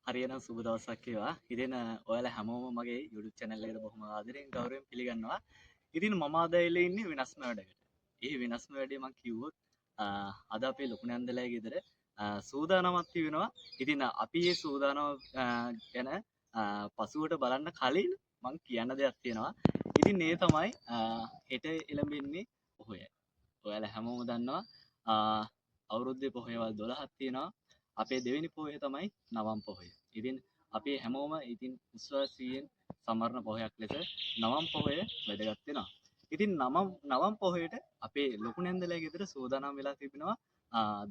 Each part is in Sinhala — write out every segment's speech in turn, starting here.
හරියනම් සුබ දවසක් වේවා. ඉතින් ඔයාලා හැමෝම මගේ YouTube channel එකට බොහොම ආදරෙන් ගෞරවයෙන් පිළිගන්නවා. ඉතින් මම අද ඇවිල්ලා ඉන්නේ වෙනස්ම වැඩකට. ඒ වෙනස්ම වැඩේ මම කිව්වොත් අද අපේ ලොකු නැන්දලගේ ගෙදර සූදානමක් තිබෙනවා. ඉතින් අපි මේ සූදානම ගැන පසුවට බලන්න කලින් මම කියන්න දෙයක් තියෙනවා. ඉතින් ඒ තමයි හෙට එළඹෙන්නේ පොහොය. ඔයාලා හැමෝම දන්නවා අවුරුද්දේ පොහොයවල් 12ක් තියෙනවා. අපේ දෙවෙනි පොහොය තමයි නවම් පොහොය. ඉතින් අපි හැමෝම ඉතින් විශ්වාසයෙන් සමරන පොහොයක් ලෙස නවම් පොහොය වැදගත් වෙනවා. ඉතින් නවම් පොහොයට අපේ ලොකු නැන්දලා ගෙදර සූදානම් වෙලා තිබෙනවා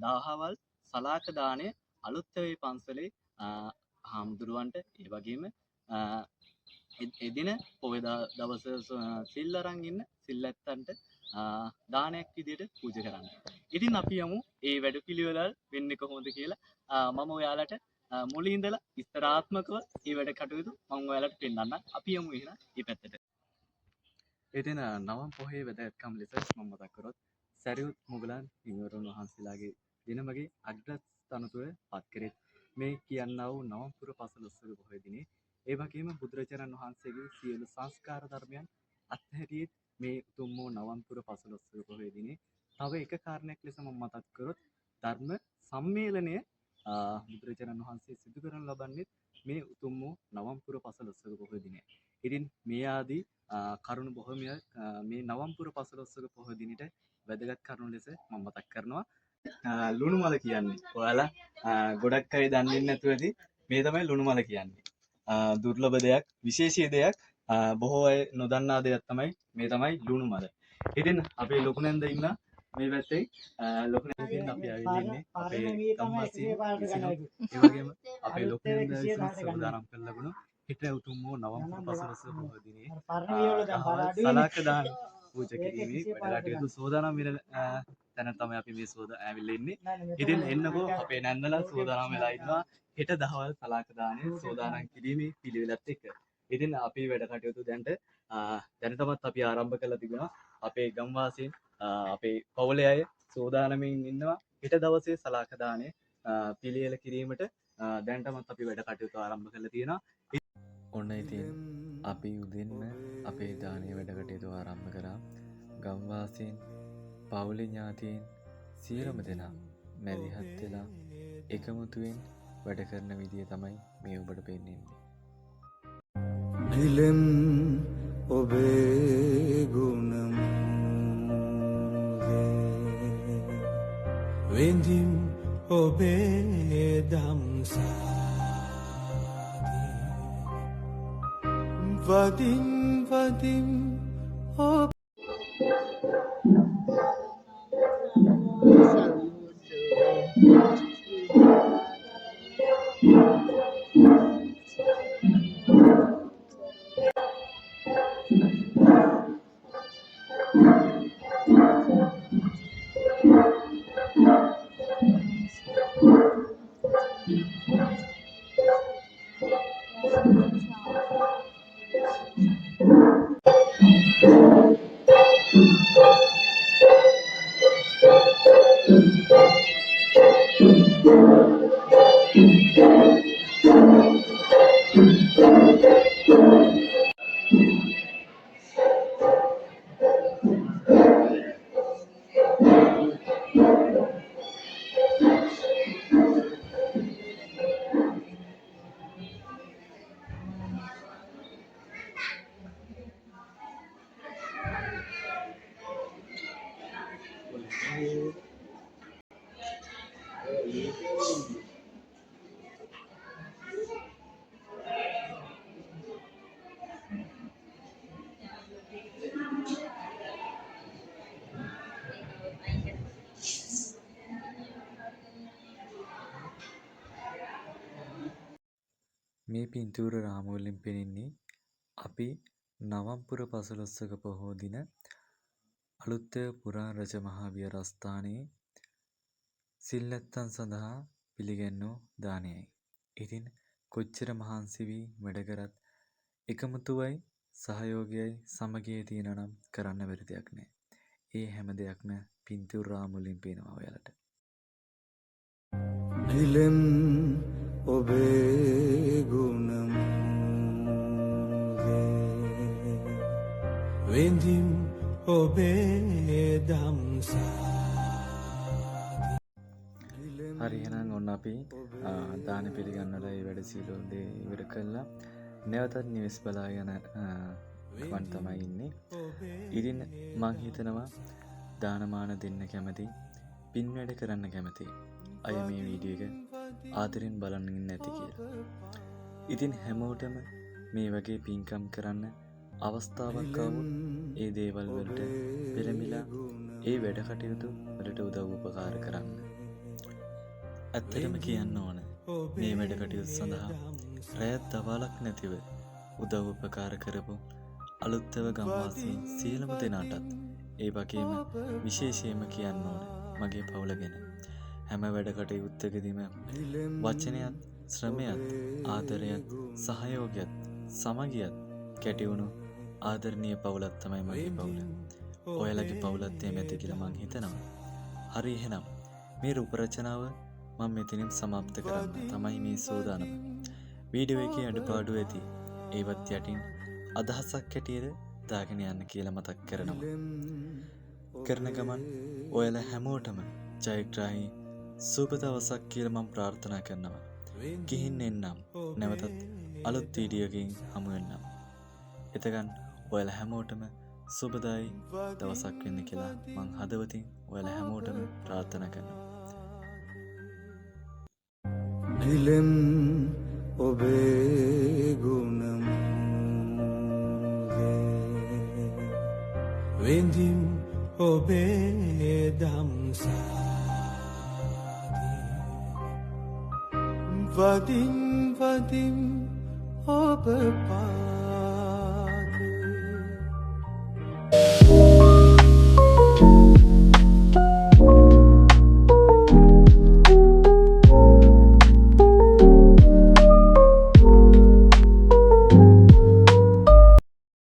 දහවල් සලාක දාණය අලුත්වේ පන්සලේ හාමුදුරුවන්ට ඒ වගේම එදින පොහොය දවස සිල් අරන් ඉන්න සිල්ලැත්තන්ට දානයක් විදියට පූජා කරන්න. ඉතින් අපි යමු ඒ වැඩපිළිවෙල වෙන්නේ කොහොමද කියලා. මම ඔයාලට මුලින් ඉඳලා විස්තරාත්මකව මේ වැඩ කටයුතු මම ඔයාලට පෙන්නන්නම්. අපි යමු එහෙනම් මේ පැත්තට. ඉතින් නවම් පොහොයේ වැදගත්කම ලෙස මම මතක් කරොත් සරියුත් මුගලන් හිමිවරුන් වහන්සේලාගේ දිනමගේ අග්‍රස්ථානතුව පත් කරේ මේ කියන්නා වූ නවම් පුර පසළොස්වක පොහොය දිනේ. ඒ වගේම බුදුරජාණන් වහන්සේගේ සියලු සංස්කාර ධර්මයන් අත්හැරියේ මේ උතුම් වූ නවම් පුර පසළොස්වක පොහොය දිනේ. තව එක කාරණයක් ලෙස මම මතක් කරොත් ධර්ම සම්මේලනය බුදුරජාණන් වහන්සේ සිදු කරන ලබන්නේ මේ උතුම් වූ නවම් පුර පසළොස්වක පොහොය දිනය. ඉතින් මේ ආදී කරුණු බොහොමයක් මේ නවම් පුර පසළොස්වක පොහොය දිනට වැදගත් කරුණු ලෙස මම මතක් කරනවා. ලුණු මල කියන්නේ. ඔයාලා ගොඩක් අය දන්නේ නැතුව ඇති මේ තමයි ලුණු මල කියන්නේ. දුර්ලභ දෙයක්, විශේෂී දෙයක්, බොහෝ අය නොදන්නා දෙයක් තමයි මේ තමයි ලුණු මල. ඉතින් අපේ ලොකු නැන්ද ඉන්න මේ පැත්තේ ලොකු නැන්දෙන් අපි ආවිල්ලා ඉන්නේ අපේ ගම්වාසී විසිනු ඒ වගේම අපේ ලොකු නැන්ද විසින් සූදානම් කරලා ලැබුණු හිට උතුම් වූ නවම් පසළොස්වක පොහොය දිනේ සලාක දාන පූජා කිරීමේ වැඩ කටයුතු සූදානම් වෙන තැන තමයි අපි මේ ඇවිල්ලා ඉන්නේ. ඉතින් එන්නකෝ අපේ නැන්දලා සූදානම් වෙලා ඉන්නවා හෙට දහවල් සලාක දාණය සූදානම් කිරීමේ පිළිවෙලත් එක්ක. ඉතින් අපි වැඩ කටයුතු දැනටමත් අපි ආරම්භ කරලා තිබෙනවා. අපේ ගම්වාසීන් අපේ පවුලේ අය සූදානමින් ඉන්නවා හෙට දවසේ සලාක දාණය පිළියෙල කිරීමට දැනටමත් අපි වැඩ කටයුතු ආරම්භ කරලා තියෙනවා. ඔන්න ඉතින් අපි උදෙන්ම අපේ දානීය වැඩ කටයුතු ආරම්භ කරා. ගම්වාසීන් පවුලේ ඥාතීන් සියලුම දෙනා මැදිහත් වෙලා එකමුතුවෙන් වැඩ කරන විදිය තමයි මේ ඔබට පෙන්වන්නේ. ගිලෙම් ඔබේ ගුණම වෙන්දිම් ඔබේ දම්සාදී වදින් වදින් ඔබ මේ පින්තූර රාමුවලින් පෙනෙන්නේ අපි නවම් පුර පසළොස්වක පොහෝ දින අලුත්වැව පුරාණ රජ මහා විහාරස්ථානයේ සිල්ලැත්තන් සඳහා පිළිගැන්වූ දානයයි. ඉතින් කොච්චර මහන්සි වී වැඩ කරත් එකමුතුවයි සහයෝගයයි සමගියයි තියෙනවා නම් කරන්න බැරි දෙයක් නෑ. ඒ හැම දෙයක්ම පින්තූර රාමුවලින් පේනවා ඔයාලට. ගිලෙම් ඔබේ ගුණමුදේ වෙඳිම් ඔබේ දම්සා හරි එහෙනම් ඔන්න අපි දාන පිළිගන්නලා ඒ වැඩසීලෝදේ ඉවර කළා. නැවතත් නිවෙස් බලා යන ගමන් තමයි ඉන්නේ. ඉතින් මං හිතනවා දානමාන දෙන්න කැමති, පින් වැඩ කරන්න කැමති අය මේ වීඩියෝ එක ආදරෙන් බලන්න ඉන්න ඇති කියලා. ඉතින් හැමෝටම මේ වගේ පින්කම් කරන්න අවස්ථාවක් ආවොත් ඒ දේවල් වලට පෙරමිලා ඒ වැඩ කටයුතු වලට උදව් උපකාර කරන්න. ඇත්තටම කියන්න ඕන මේ වැඩ කටයුතු සඳහා රැයත් දවාලක් නැතිව උදව් උපකාර කරපු අලුත්ව ගම්වාසීන් සියලුම දෙනාටත් ඒ වගේම විශේෂයෙන්ම කියන්න ඕන මගේ පවුල ගැන. හැම වැඩ කටයුත්තකදීම වචනයත්, ශ්‍රමයත්, ආදරයත්, සහයෝගයත්, සමගියත් කැටිවුණු ආදරණීය පවුලක් තමයි මගේ පවුල. ඔයාලගේ පවුලත් එහෙම ඇති කියලා මං හිතනවා. හරි එහෙනම් මේ රූප රචනාව මම මෙතනින් සමාප්ත කරන්න තමයි මේ සූදානම. වීඩියෝ එකේ අඩපාඩු ඇති ඒවත් යටින් අදහසක් හැටියට දාගෙන යන්න කියලා මතක් කරනවා. කරන ගමන් ඔයාලා හැමෝටම ජයග්‍රාහී සුබ දවසක් කියලා මම ප්‍රාර්ථනා කරනවා. ගිහින් එන්නම්. නැවතත් අලුත් වීඩියෝකින් හමු වෙන්නම්. එතකන් ඔයාලා හැමෝටම සුබදායි දවසක් වෙන්න කියලා මං හදවතින් ඔයාලා හැමෝටම ප්‍රාර්ථනා කරනවා. දිලෙම් ඔබේ ගුණමුදේ වෙඳිම් ඔබේ දම්සාදී වදින් වදින් ඔබ පා